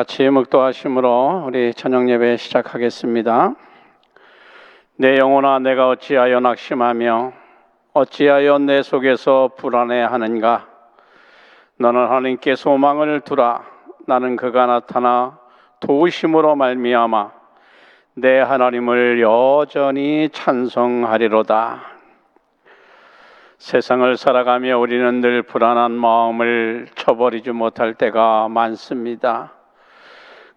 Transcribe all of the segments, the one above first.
같이 묵도하심으로 우리 저녁 예배 시작하겠습니다. 내 영혼아, 내가 어찌하여 낙심하며 어찌하여 내 속에서 불안해하는가? 너는 하나님께 소망을 두라. 나는 그가 나타나 도우심으로 말미암아 내 하나님을 여전히 찬송하리로다. 세상을 살아가며 우리는 늘 불안한 마음을 쳐버리지 못할 때가 많습니다.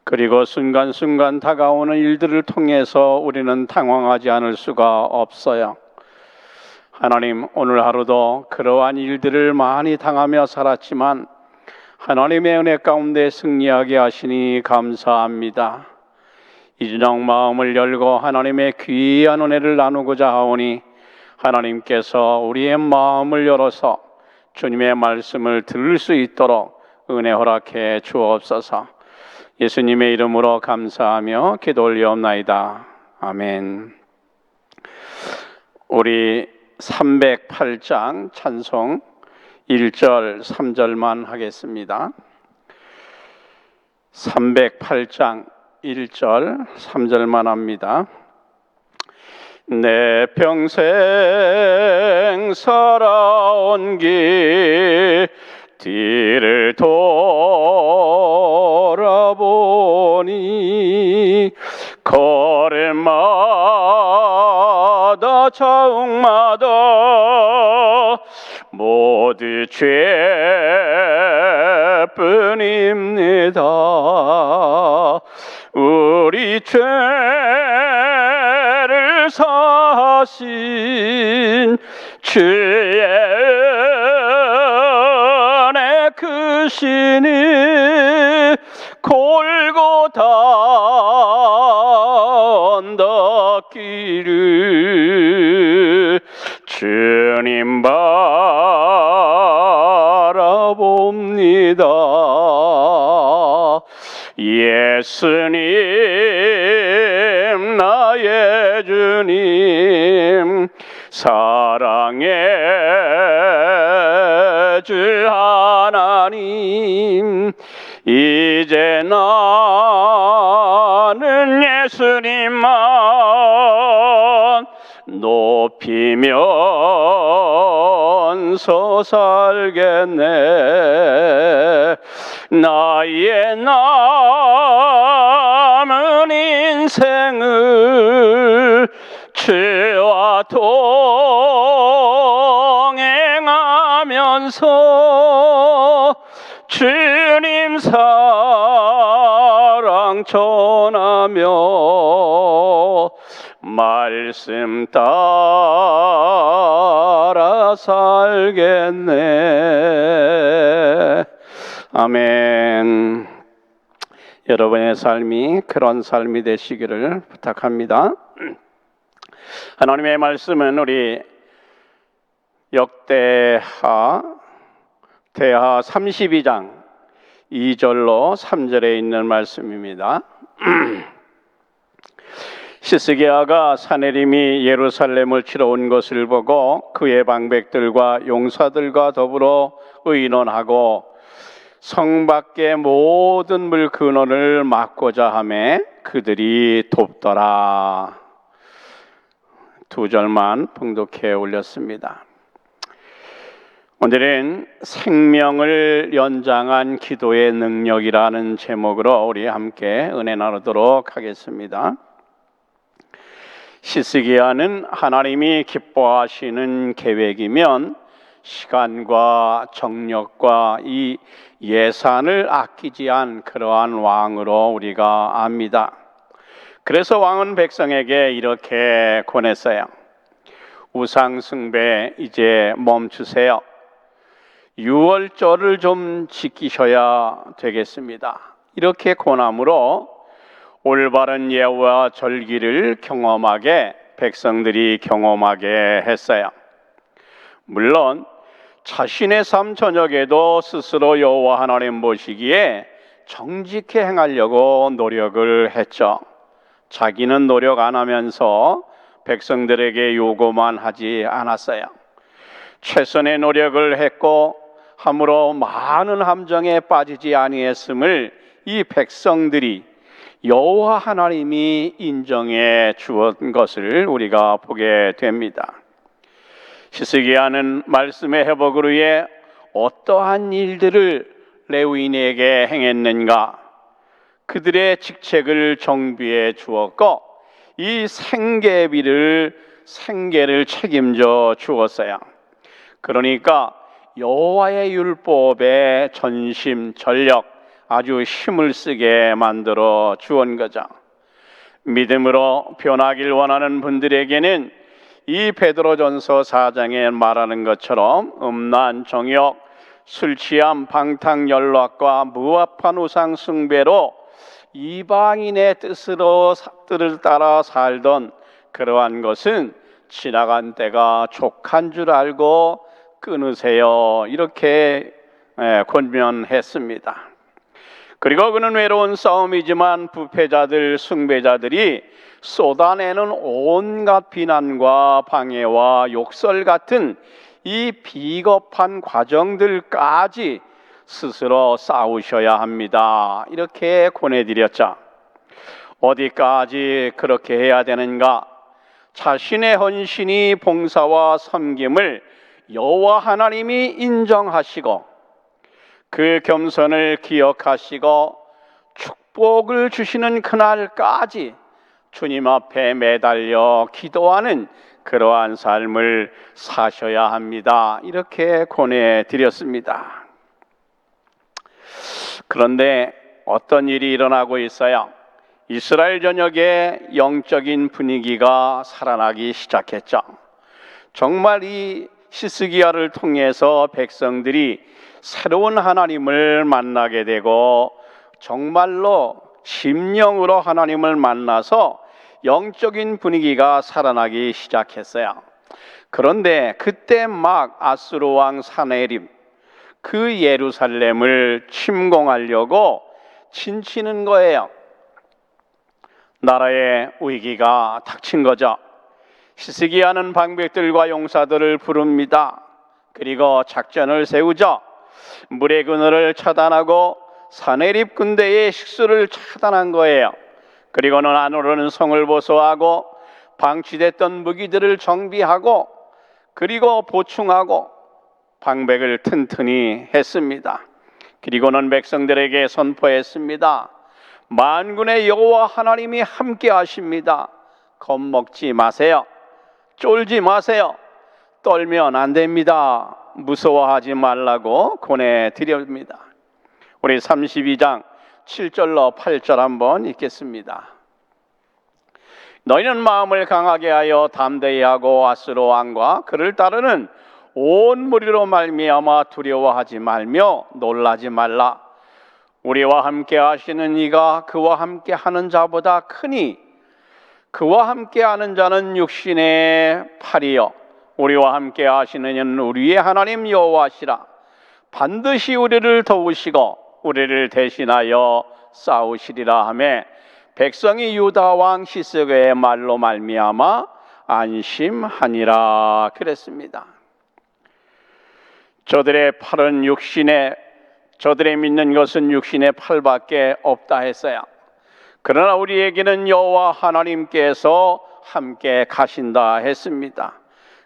그리고 순간순간 다가오는 일들을 통해서 우리는 당황하지 않을 수가 없어요. 하나님, 오늘 하루도 그러한 일들을 많이 당하며 살았지만 하나님의 은혜 가운데 승리하게 하시니 감사합니다. 이 저녁 마음을 열고 하나님의 귀한 은혜를 나누고자 하오니 하나님께서 우리의 마음을 열어서 주님의 말씀을 들을 수 있도록 은혜 허락해 주옵소서. 예수님의 이름으로 감사하며 기도 올리옵나이다. 아멘. 우리 308장 찬송 1절 3절만 하겠습니다. 308장 1절 3절만 합니다. 내 평생 살아온 길 뒤를 돌아보니 걸음마다 자욱마다 모두 죄뿐입니다. 우리 죄를 사신 주의 은혜 크시니 골고다 언덕길을 주님 바라봅니다. 예수님 나의 주님 사랑의 주 하나님 이제 나는 예수님만 높이면서 살겠네. 나의 남은 인생을 주와 동행하면서 주님 사랑 전하며 말씀 따라 살겠네. 아멘. 여러분의 삶이 그런 삶이 되시기를 부탁합니다. 하나님의 말씀은 우리 역대하 대하 32장 2절로 3절에 있는 말씀입니다. 시스기야가 사내림이 예루살렘을 치러 온 것을 보고 그의 방백들과 용사들과 더불어 의논하고 성 밖의 모든 물 근원을 막고자 하매 그들이 돕더라. 2절만 봉독해 올렸습니다. 오늘은 생명을 연장한 기도의 능력이라는 제목으로 우리 함께 은혜 나누도록 하겠습니다. 시스기야는 하나님이 기뻐하시는 계획이면 시간과 정력과 이 예산을 아끼지 않은 그러한 왕으로 우리가 압니다. 그래서 왕은 백성에게 이렇게 권했어요. 우상 숭배 이제 멈추세요. 유월절을 좀 지키셔야 되겠습니다. 이렇게 권함으로 올바른 예와 절기를 경험하게 백성들이 경험하게 했어요. 물론 자신의 삶 저녁에도 스스로 여호와 하나님 보시기에 정직히 행하려고 노력을 했죠. 자기는 노력 안 하면서 백성들에게 요구만 하지 않았어요. 최선의 노력을 했고 함으로 많은 함정에 빠지지 아니했음을 이 백성들이 여호와 하나님이 인정해 주었던 것을 우리가 보게 됩니다. 히스기야는 말씀의 회복을 위해 어떠한 일들을 레위인에게 행했는가? 그들의 직책을 정비해 주었고 이 생계를 책임져 주었어요. 그러니까 여호와의 율법에 전심전력 아주 힘을 쓰게 만들어 주온 거죠. 믿음으로 변하길 원하는 분들에게는 이 베드로전서 4장에 말하는 것처럼 음란, 정욕, 술 취함, 방탕, 연락과 무합한 우상 숭배로 이방인의 뜻을 따라 살던 그러한 것은 지나간 때가 족한 줄 알고 끊으세요. 이렇게 권면했습니다. 그리고 그는 외로운 싸움이지만 부패자들, 숭배자들이 쏟아내는 온갖 비난과 방해와 욕설 같은 이 비겁한 과정들까지 스스로 싸우셔야 합니다. 이렇게 권해드렸죠. 어디까지 그렇게 해야 되는가? 자신의 헌신이 봉사와 섬김을 여호와 하나님이 인정하시고 그 겸손을 기억하시고 축복을 주시는 그날까지 주님 앞에 매달려 기도하는 그러한 삶을 사셔야 합니다. 이렇게 권해드렸습니다. 그런데 어떤 일이 일어나고 있어요? 이스라엘 전역에 영적인 분위기가 살아나기 시작했죠. 정말 이 히스기야를 통해서 백성들이 새로운 하나님을 만나게 되고 정말로 심령으로 하나님을 만나서 영적인 분위기가 살아나기 시작했어요. 그런데 그때 막 아수르 왕 사네립 그 예루살렘을 침공하려고 진치는 거예요. 나라의 위기가 닥친 거죠. 히스기야는 방백들과 용사들을 부릅니다. 그리고 작전을 세우죠. 물의 그늘을 차단하고 사네립 군대의 식수를 차단한 거예요. 그리고는 안으로는 성을 보수하고 방치됐던 무기들을 정비하고 그리고 보충하고 방백을 튼튼히 했습니다. 그리고는 백성들에게 선포했습니다. 만군의 여호와 하나님이 함께 하십니다. 겁먹지 마세요. 쫄지 마세요. 떨면 안 됩니다. 무서워하지 말라고 권해드립니다. 우리 32장 7절로 8절 한번 읽겠습니다. 너희는 마음을 강하게 하여 담대히 하고 아수르 왕과 그를 따르는 온 무리로 말미암아 두려워하지 말며 놀라지 말라. 우리와 함께 하시는 이가 그와 함께 하는 자보다 크니 그와 함께 하는 자는 육신의 팔이요 우리와 함께 하시는 이는 우리의 하나님 여호와시라. 반드시 우리를 도우시고 우리를 대신하여 싸우시리라 하며 백성이 유다 왕 히스기야의 말로 말미암아 안심하니라 그랬습니다. 저들의 믿는 것은 육신의 팔밖에 없다 했어요. 그러나 우리에게는 여호와 하나님께서 함께 가신다 했습니다.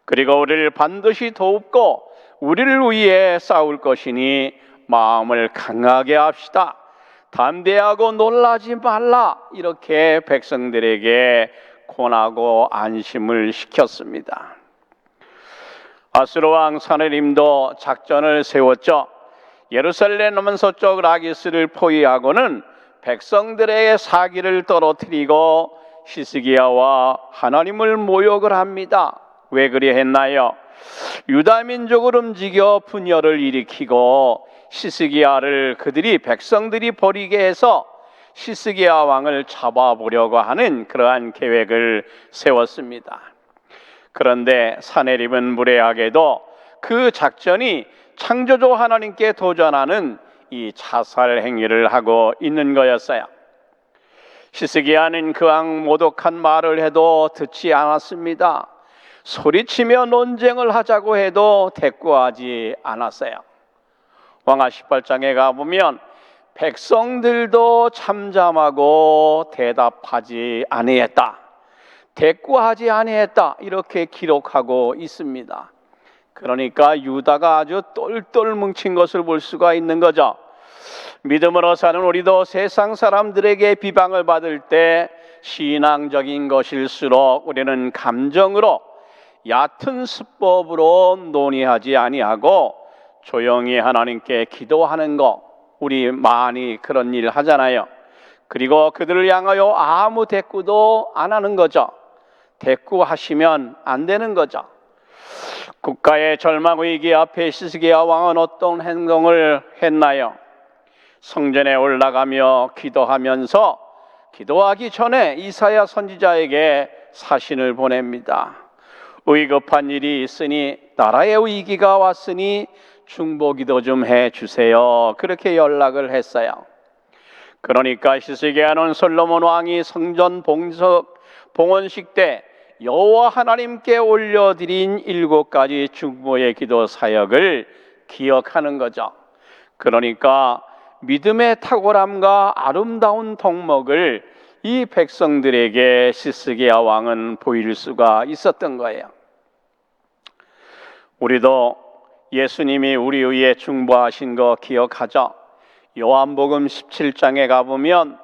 그리고 우리를 반드시 돕고 우리를 위해 싸울 것이니 마음을 강하게 합시다. 담대하고 놀라지 말라. 이렇게 백성들에게 권하고 안심을 시켰습니다. 아수르 왕 사네립도 작전을 세웠죠. 예루살렘 서쪽 라기스를 포위하고는 백성들의 사기를 떨어뜨리고 히스기야와 하나님을 모욕을 합니다. 왜 그리 했나요? 유다 민족을 움직여 분열을 일으키고 히스기야를 백성들이 버리게 해서 히스기야 왕을 잡아보려고 하는 그러한 계획을 세웠습니다. 그런데 사네립은 무례하게도 그 작전이 창조주 하나님께 도전하는 이 자살 행위를 하고 있는 거였어요. 히스기야는 그왕 모독한 말을 해도 듣지 않았습니다. 소리치며 논쟁을 하자고 해도 대꾸하지 않았어요. 왕하 18장에 가보면 백성들도 잠잠하고 대답하지 아니했다, 대꾸하지 아니했다, 이렇게 기록하고 있습니다. 그러니까 유다가 아주 똘똘 뭉친 것을 볼 수가 있는 거죠. 믿음으로 사는 우리도 세상 사람들에게 비방을 받을 때 신앙적인 것일수록 우리는 감정으로, 얕은 수법으로 논의하지 아니하고 조용히 하나님께 기도하는 것, 우리 많이 그런 일 하잖아요. 그리고 그들을 향하여 아무 대꾸도 안 하는 거죠. 대꾸하시면 안 되는 거죠. 국가의 절망 위기 앞에 시스기야 왕은 어떤 행동을 했나요? 성전에 올라가며 기도하면서 기도하기 전에 이사야 선지자에게 사신을 보냅니다. 위급한 일이 있으니, 나라의 위기가 왔으니 중보기도 좀 해주세요. 그렇게 연락을 했어요. 그러니까 시스기야는 솔로몬 왕이 성전 봉헌식 때 여호와 하나님께 올려드린 7가지 중보의 기도 사역을 기억하는 거죠. 그러니까 믿음의 탁월함과 아름다운 덕목을 이 백성들에게 시스기야 왕은 보일 수가 있었던 거예요. 우리도 예수님이 우리 위해 중보하신 거 기억하죠? 요한복음 17장에 가보면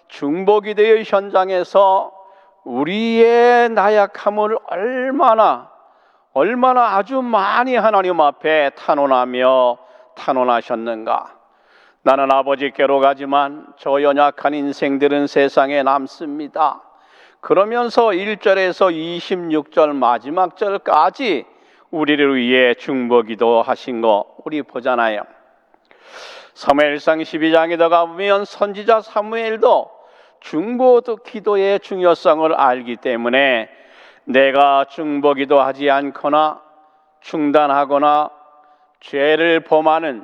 중보기도의 현장에서 우리의 나약함을 얼마나 아주 많이 하나님 앞에 탄원하셨는가. 나는 아버지께로 가지만 저 연약한 인생들은 세상에 남습니다. 그러면서 1절에서 26절 마지막 절까지 우리를 위해 중보기도 하신 거 우리 보잖아요. 사무엘상 12장에 가보면 선지자 사무엘도 중보도 기도의 중요성을 알기 때문에 내가 중보기도 하지 않거나 중단하거나 죄를 범하는,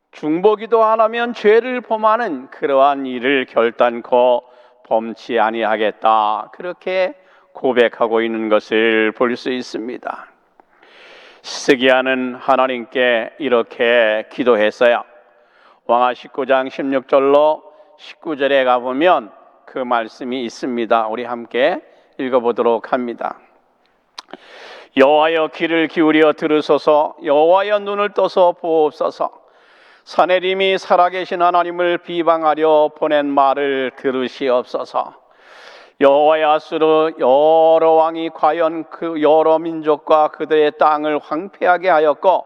중보기도 안 하면 죄를 범하는 그러한 일을 결단코 범치 아니하겠다, 그렇게 고백하고 있는 것을 볼 수 있습니다. 시스기야는 하나님께 이렇게 기도했어요. 왕하 19장 16절로 19절에 가보면 그 말씀이 있습니다. 우리 함께 읽어보도록 합니다. 여호와여 귀를 기울여 들으소서, 여호와여 눈을 떠서 보옵소서. 사내림이 살아계신 하나님을 비방하려 보낸 말을 들으시옵소서. 여호와의 아수르 여러 왕이 과연 그 여러 민족과 그들의 땅을 황폐하게 하였고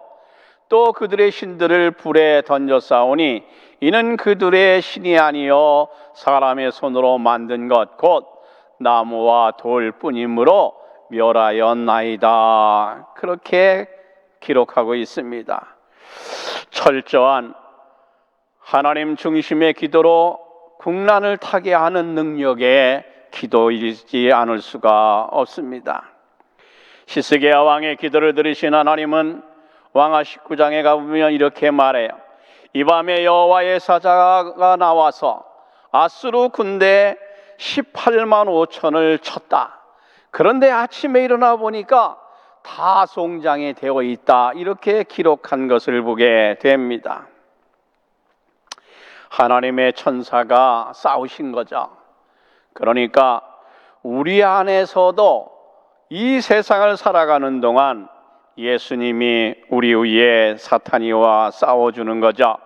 또 그들의 신들을 불에 던졌사오니 이는 그들의 신이 아니요 사람의 손으로 만든 것 곧 나무와 돌뿐이므로 멸하였나이다. 그렇게 기록하고 있습니다. 철저한 하나님 중심의 기도로 국난을 타게 하는 능력의 기도이지 않을 수가 없습니다. 시스기야 왕의 기도를 들으신 하나님은 왕하 19장에 가보면 이렇게 말해요. 이 밤에 여호와의 사자가 나와서 아수르 군대 18만 5천을 쳤다. 그런데 아침에 일어나 보니까 다 송장이 되어 있다. 이렇게 기록한 것을 보게 됩니다. 하나님의 천사가 싸우신 거죠. 그러니까 우리 안에서도 이 세상을 살아가는 동안 예수님이 우리 위에 사탄이와 싸워주는 거죠.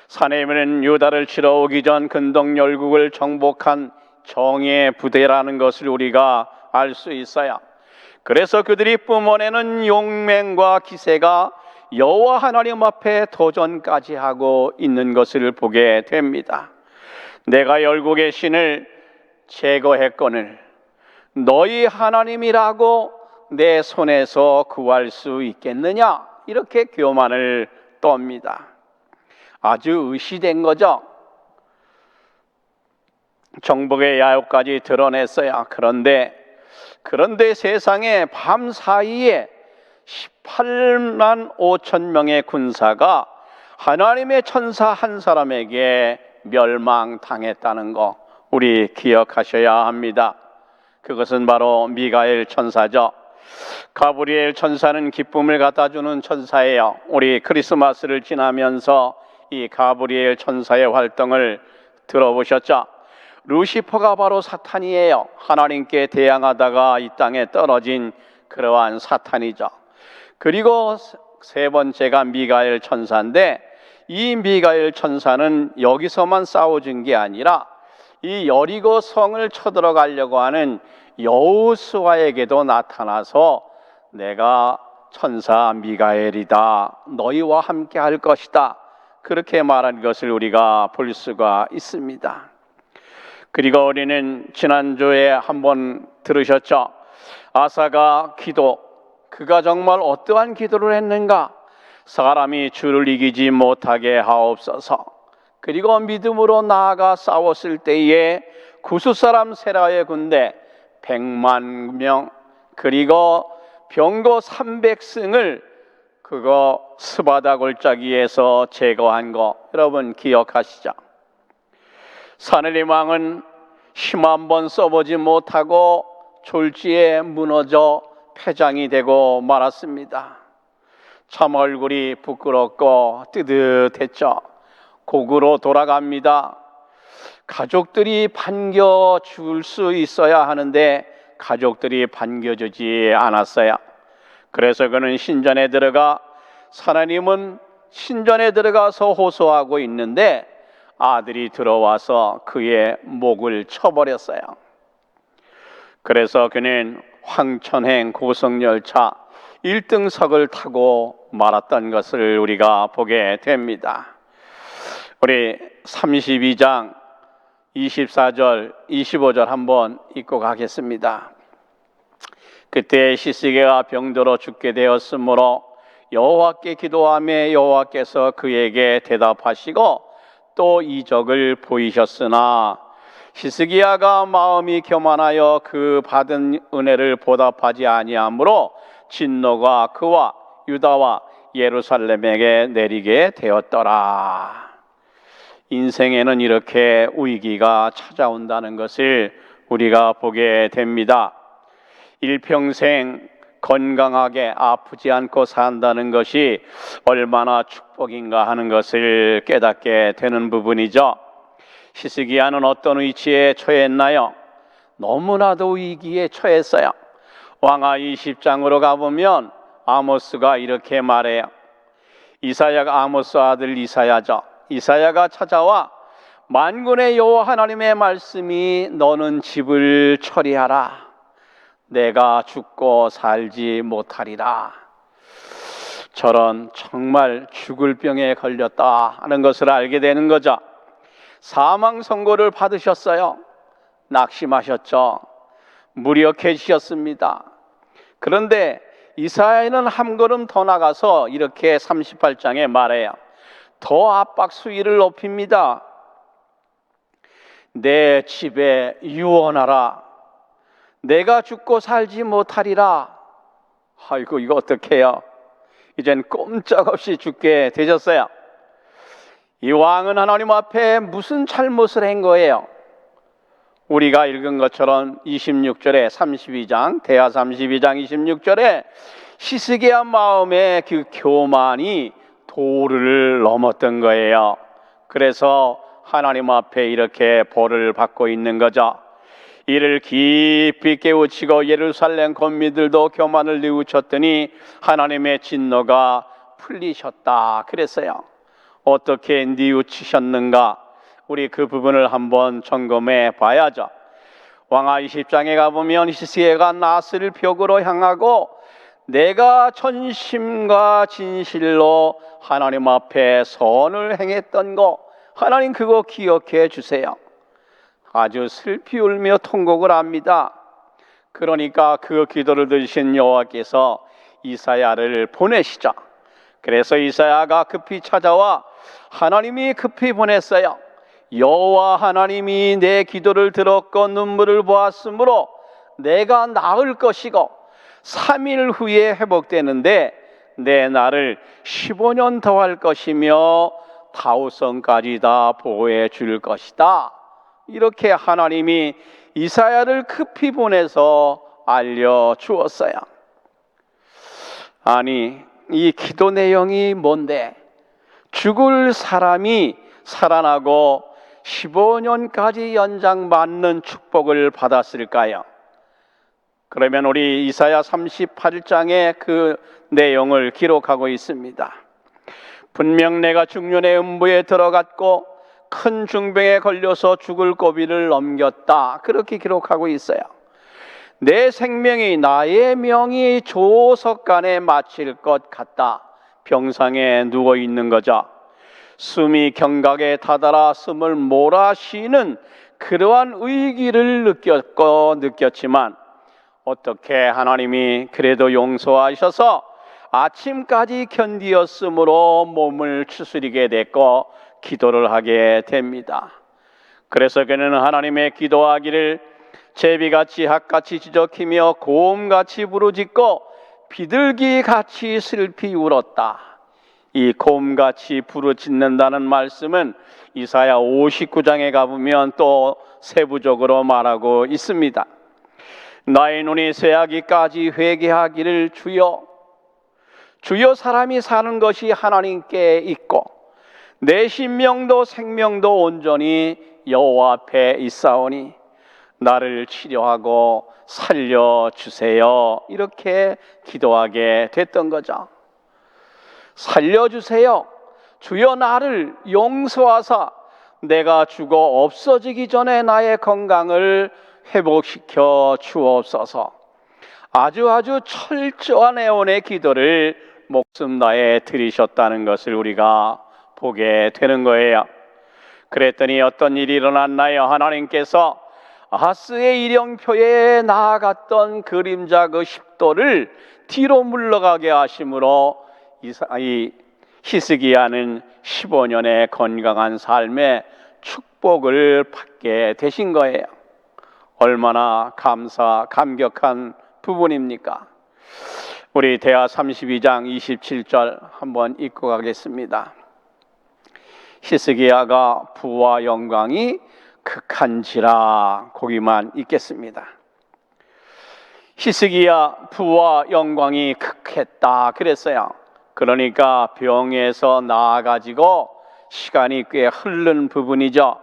사내림은 유다를 치러 오기 전 근동 열국을 정복한 정예의 부대라는 것을 우리가 알 수 있어요. 그래서 그들이 뿜어내는 용맹과 기세가 여호와 하나님 앞에 도전까지 하고 있는 것을 보게 됩니다. 내가 열국의 신을 제거했거늘 너희 하나님이라고 내 손에서 구할 수 있겠느냐, 이렇게 교만을 떱니다. 아주 의시된 거죠. 정복의 야욕까지 드러냈어요. 그런데 세상에 밤 사이에 18만 5천 명의 군사가 하나님의 천사 한 사람에게 멸망당했다는 거 우리 기억하셔야 합니다. 그것은 바로 미가엘 천사죠. 가브리엘 천사는 기쁨을 갖다 주는 천사예요. 우리 크리스마스를 지나면서 이 가브리엘 천사의 활동을 들어보셨죠? 루시퍼가 바로 사탄이에요. 하나님께 대항하다가 이 땅에 떨어진 그러한 사탄이죠. 그리고 세 번째가 미가엘 천사인데, 이 미가엘 천사는 여기서만 싸워준 게 아니라 이 여리고 성을 쳐들어가려고 하는 여호수아에게도 나타나서 내가 천사 미가엘이다, 너희와 함께 할 것이다, 그렇게 말한 것을 우리가 볼 수가 있습니다. 그리고 우리는 지난주에 한번 들으셨죠? 아사가 기도, 그가 정말 어떠한 기도를 했는가? 사람이 주를 이기지 못하게 하옵소서. 그리고 믿음으로 나아가 싸웠을 때에 구스 사람 세라의 군대 100만 명, 그리고 병거 300승을 그거 스바다 골짜기에서 제거한 거 여러분 기억하시죠? 사느림 왕은 힘 한 번 써보지 못하고 졸지에 무너져 패장이 되고 말았습니다. 참 얼굴이 부끄럽고 뜨뜻했죠. 곡으로 돌아갑니다. 가족들이 반겨줄 수 있어야 하는데 가족들이 반겨주지 않았어요. 그래서 그는 신전에 들어가, 하나님은 신전에 들어가서 호소하고 있는데 아들이 들어와서 그의 목을 쳐버렸어요. 그래서 그는 황천행 고속열차 1등석을 타고 말았던 것을 우리가 보게 됩니다. 우리 32장 24절 25절 한번 읽고 가겠습니다. 그때 시스기야가 병들어 죽게 되었으므로 여호와께 기도하며 여호와께서 그에게 대답하시고 또 이적을 보이셨으나 시스기야가 마음이 교만하여 그 받은 은혜를 보답하지 아니하므로 진노가 그와 유다와 예루살렘에게 내리게 되었더라. 인생에는 이렇게 위기가 찾아온다는 것을 우리가 보게 됩니다. 일평생 건강하게 아프지 않고 산다는 것이 얼마나 축복인가 하는 것을 깨닫게 되는 부분이죠. 시스기야는 어떤 위치에 처했나요? 너무나도 위기에 처했어요. 왕하 20장으로 가보면 아모스가 이렇게 말해요. 이사야가, 아모스 아들 이사야죠. 이사야가 찾아와 만군의 여호와 하나님의 말씀이 너는 집을 처리하라. 내가 죽고 살지 못하리라. 저런 정말 죽을 병에 걸렸다 하는 것을 알게 되는 거죠. 사망 선고를 받으셨어요. 낙심하셨죠. 무력해지셨습니다. 그런데 이사야는 한 걸음 더 나가서 이렇게 38장에 말해요. 더 압박 수위를 높입니다. 내 집에 유언하라. 내가 죽고 살지 못하리라. 아이고, 이거 어떡해요? 이젠 꼼짝없이 죽게 되셨어요. 이 왕은 하나님 앞에 무슨 잘못을 한 거예요? 우리가 읽은 것처럼 26절에 32장, 대하 32장 26절에 시스기야 마음의 그 교만이 도를 넘었던 거예요. 그래서 하나님 앞에 이렇게 벌을 받고 있는 거죠. 이를 깊이 깨우치고 예루살렘 권민들도 교만을 뉘우쳤더니 하나님의 진노가 풀리셨다 그랬어요. 어떻게 뉘우치셨는가? 우리 그 부분을 한번 점검해 봐야죠. 왕하 20장에 가보면 시스기야가 낫을 벽으로 향하고 내가 전심과 진실로 하나님 앞에 선을 행했던 거, 하나님 그거 기억해 주세요. 아주 슬피 울며 통곡을 합니다. 그러니까 그 기도를 들으신 여호와께서 이사야를 보내시죠. 그래서 이사야가 급히 찾아와 하나님이 급히 보냈어요. 여호와 하나님이 내 기도를 들었고 눈물을 보았으므로 내가 나을 것이고 3일 후에 회복되는데 내 날을 15년 더 할 것이며 다우성까지 다 보호해 줄 것이다. 이렇게 하나님이 이사야를 급히 보내서 죽을 사람이 살아나고 15년까지 연장받는 축복을 받았을까요? 그러면 우리 이사야 38장에 그 내용을 기록하고 있습니다. 분명 내가 중년의 음부에 들어갔고 큰 중병에 걸려서 죽을 고비를 넘겼다, 그렇게 기록하고 있어요. 내 생명이 나의 명의 조석간에 마칠 것 같다. 병상에 누워 있는 거죠. 숨이 경각에 다다라 숨을 몰아쉬는 그러한 의기를 느꼈지만 어떻게 하나님이 그래도 용서하셔서 아침까지 견디었으므로 몸을 추스리게 됐고 기도를 하게 됩니다. 그래서 그는 하나님의 기도하기를 제비같이 학같이 지적히며 고음같이 부르짖고 비둘기같이 슬피 울었다. 이 고음같이 부르짖는다는 말씀은 이사야 59장에 가보면 또 세부적으로 말하고 있습니다. 나의 눈이 쇠하기까지 회개하기를 주여, 주여. 사람이 사는 것이 하나님께 있고 내 신명도 생명도 온전히 여호와 앞에 있사오니 나를 치료하고 살려주세요. 이렇게 기도하게 됐던 거죠. 살려주세요. 주여, 나를 용서하사 내가 죽어 없어지기 전에 나의 건강을 회복시켜 주옵소서. 아주 철저한 애원의 기도를 목숨 다해 드리셨다는 것을 우리가 보게 되는 거예요. 그랬더니 어떤 일이 일어났나요? 하나님께서 아하스의 일령표에 나아갔던 그림자 그 10도를 뒤로 물러가게 하심으로 이 히스기야는 15년의 건강한 삶의 축복을 받게 되신 거예요. 얼마나 감격한 부분입니까? 우리 대하 32장 27절 한번 읽고 가겠습니다. 히스기야가 부와 영광이 극한지라, 거기만 읽겠습니다. 히스기야 부와 영광이 극했다 그랬어요. 그러니까 병에서 나아가지고 시간이 꽤 흐른 부분이죠.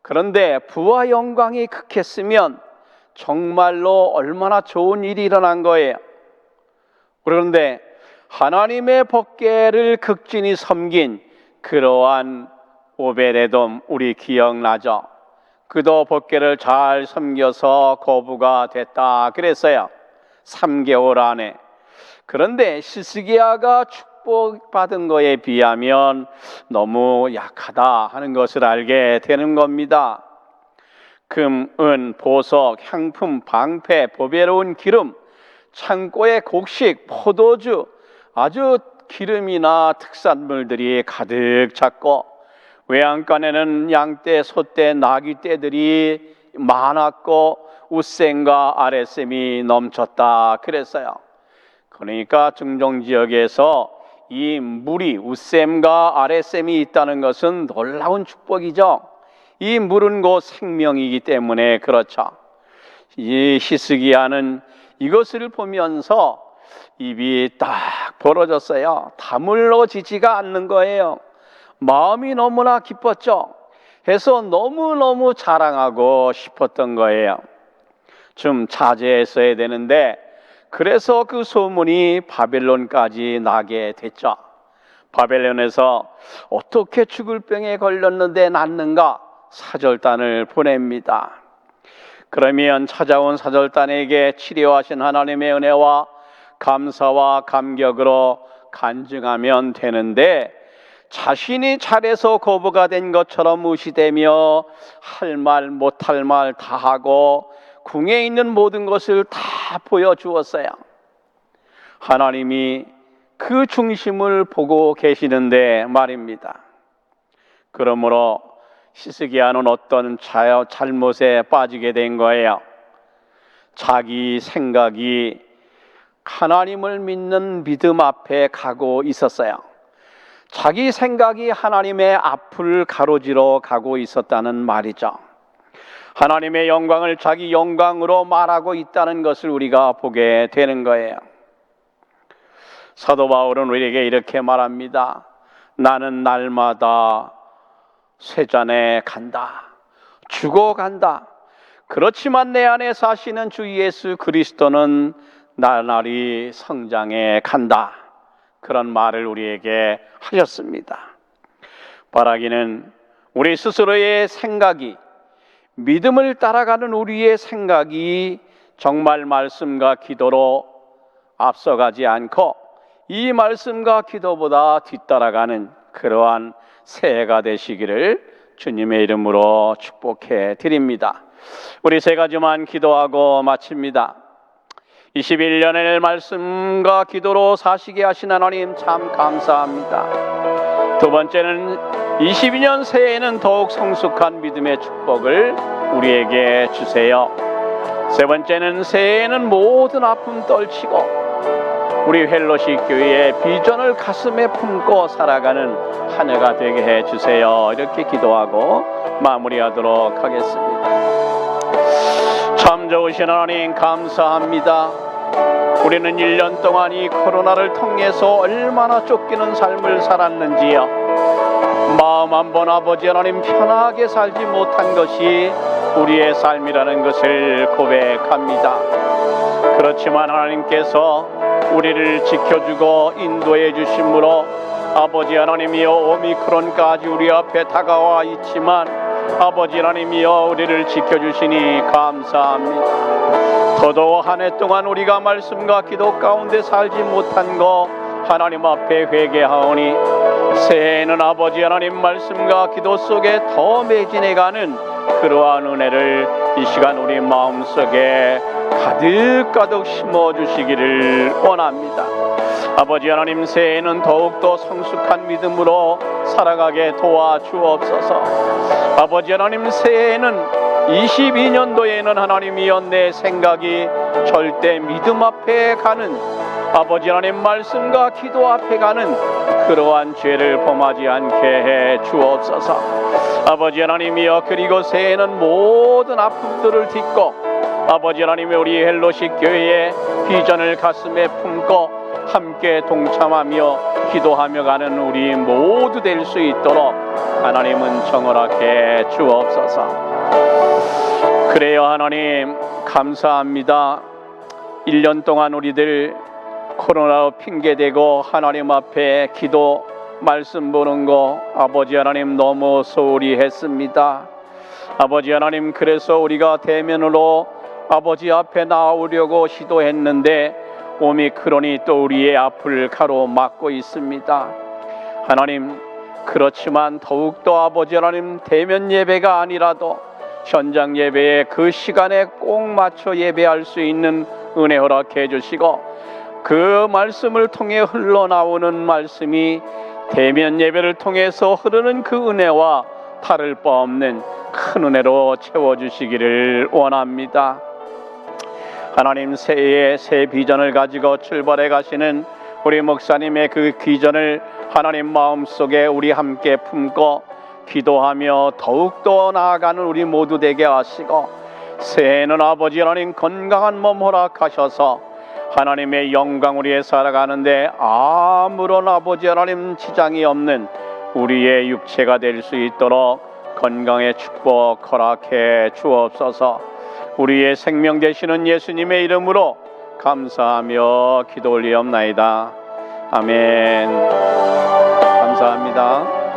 그런데 부와 영광이 극했으면 정말로 얼마나 좋은 일이 일어난 거예요. 그런데 하나님의 법궤를 극진히 섬긴 그러한 오베데돔, 우리 기억나죠? 그도 법궤를 잘 섬겨서 거부가 됐다 그랬어요. 3개월 안에. 그런데 히스기야가 축복받은 거에 비하면 너무 약하다 하는 것을 알게 되는 겁니다. 금, 은, 보석, 향품, 방패, 보배로운 기름, 창고의 곡식, 포도주, 아주 기름이나 특산물들이 가득 찼고 외양간에는 양떼, 소떼, 나귀떼들이 많았고 웃샘과 아랫샘이 넘쳤다 그랬어요. 그러니까 중동 지역에서 이 물이, 웃샘과 아랫샘이 있다는 것은 놀라운 축복이죠. 이 물은 곧 생명이기 때문에 그렇죠. 이 히스기야는 이것을 보면서 입이 딱 벌어졌어요. 다물러 지지가 않는 거예요. 마음이 너무나 기뻤죠. 해서 너무너무 자랑하고 싶었던 거예요. 좀 자제했어야 되는데 그래서 그 소문이 바벨론까지 나게 됐죠. 바벨론에서 어떻게 죽을 병에 걸렸는데 낫는가 사절단을 보냅니다. 그러면 찾아온 사절단에게 치료하신 하나님의 은혜와 감사와 감격으로 간증하면 되는데 자신이 잘해서 거부가 된 것처럼 무시되며 할 말 못할 말 다 하고 궁에 있는 모든 것을 다 보여주었어요. 하나님이 그 중심을 보고 계시는데 말입니다. 그러므로 히스기야는 어떤 잘못에 빠지게 된 거예요. 자기 생각이 하나님을 믿는 믿음 앞에 가고 있었어요. 자기 생각이 하나님의 앞을 가로지러 가고 있었다는 말이죠. 하나님의 영광을 자기 영광으로 말하고 있다는 것을 우리가 보게 되는 거예요. 사도 바울은 우리에게 이렇게 말합니다. 나는 날마다 쇠잔에 간다. 죽어간다. 그렇지만 내 안에 사시는 주 예수 그리스도는 나날이 성장해 간다. 그런 말을 우리에게 하셨습니다. 바라기는 우리 스스로의 생각이, 믿음을 따라가는 우리의 생각이 정말 말씀과 기도로 앞서가지 않고 이 말씀과 기도보다 뒤따라가는 그러한 새해가 되시기를 주님의 이름으로 축복해 드립니다. 우리 세 가지만 기도하고 마칩니다. 21년을 말씀과 기도로 사시게 하신 하나님 참 감사합니다. 두 번째는 22년 새해에는 더욱 성숙한 믿음의 축복을 우리에게 주세요. 세 번째는 새해에는 모든 아픔 떨치고 우리 헬로시 교회의 비전을 가슴에 품고 살아가는 한 해가 되게 해주세요. 이렇게 기도하고 마무리하도록 하겠습니다. 참 좋으신 하나님 감사합니다. 우리는 1년 동안 이 코로나를 통해서 얼마나 쫓기는 삶을 살았는지요. 마음 한번 아버지 하나님 편하게 살지 못한 것이 우리의 삶이라는 것을 고백합니다. 그렇지만 하나님께서 우리를 지켜주고 인도해 주심으로 아버지 하나님이여 오미크론까지 우리 앞에 다가와 있지만 아버지 하나님이여 우리를 지켜주시니 감사합니다. 더더욱 한 해 동안 우리가 말씀과 기도 가운데 살지 못한 거 하나님 앞에 회개하오니 새해에는 아버지 하나님 말씀과 기도 속에 더 매진해가는 그러한 은혜를 이 시간 우리 마음속에 가득가득 심어주시기를 원합니다. 아버지 하나님 새해에는 더욱더 성숙한 믿음으로 살아가게 도와주옵소서. 아버지 하나님 새해에는 22년도에는 하나님이여 내 생각이 절대 믿음 앞에 가는 아버지 하나님 말씀과 기도 앞에 가는 그러한 죄를 범하지 않게 해 주옵소서. 아버지 하나님이여 그리고 새해에는 모든 아픔들을 딛고 아버지 하나님의 우리 헬로시 교회의 비전을 가슴에 품고 함께 동참하며 기도하며 가는 우리 모두 될 수 있도록 하나님은 정월하게 주옵소서. 그래요 하나님 감사합니다. 1년 동안 우리들 코로나로 핑계대고 하나님 앞에 기도 말씀 보는 거 아버지 하나님 너무 소홀히 했습니다. 아버지 하나님 그래서 우리가 대면으로 아버지 앞에 나오려고 시도했는데 오미크론이 또 우리의 앞을 가로막고 있습니다. 하나님 그렇지만 더욱더 아버지 하나님 대면 예배가 아니라도 현장 예배에 그 시간에 꼭 맞춰 예배할 수 있는 은혜 허락해 주시고 그 말씀을 통해 흘러나오는 말씀이 대면 예배를 통해서 흐르는 그 은혜와 다를 바 없는 큰 은혜로 채워주시기를 원합니다. 하나님 새해에 새 비전을 가지고 출발해 가시는 우리 목사님의 그 비전을 하나님 마음속에 우리 함께 품고 기도하며 더욱더 나아가는 우리 모두 되게 하시고 새해에는 아버지 하나님 건강한 몸 허락하셔서 하나님의 영광을 위해 살아가는데 아무런 아버지 하나님 지장이 없는 우리의 육체가 될 수 있도록 건강의 축복 허락해 주옵소서. 우리의 생명 되시는 예수님의 이름으로 감사하며 기도 올리옵나이다. 아멘. 감사합니다.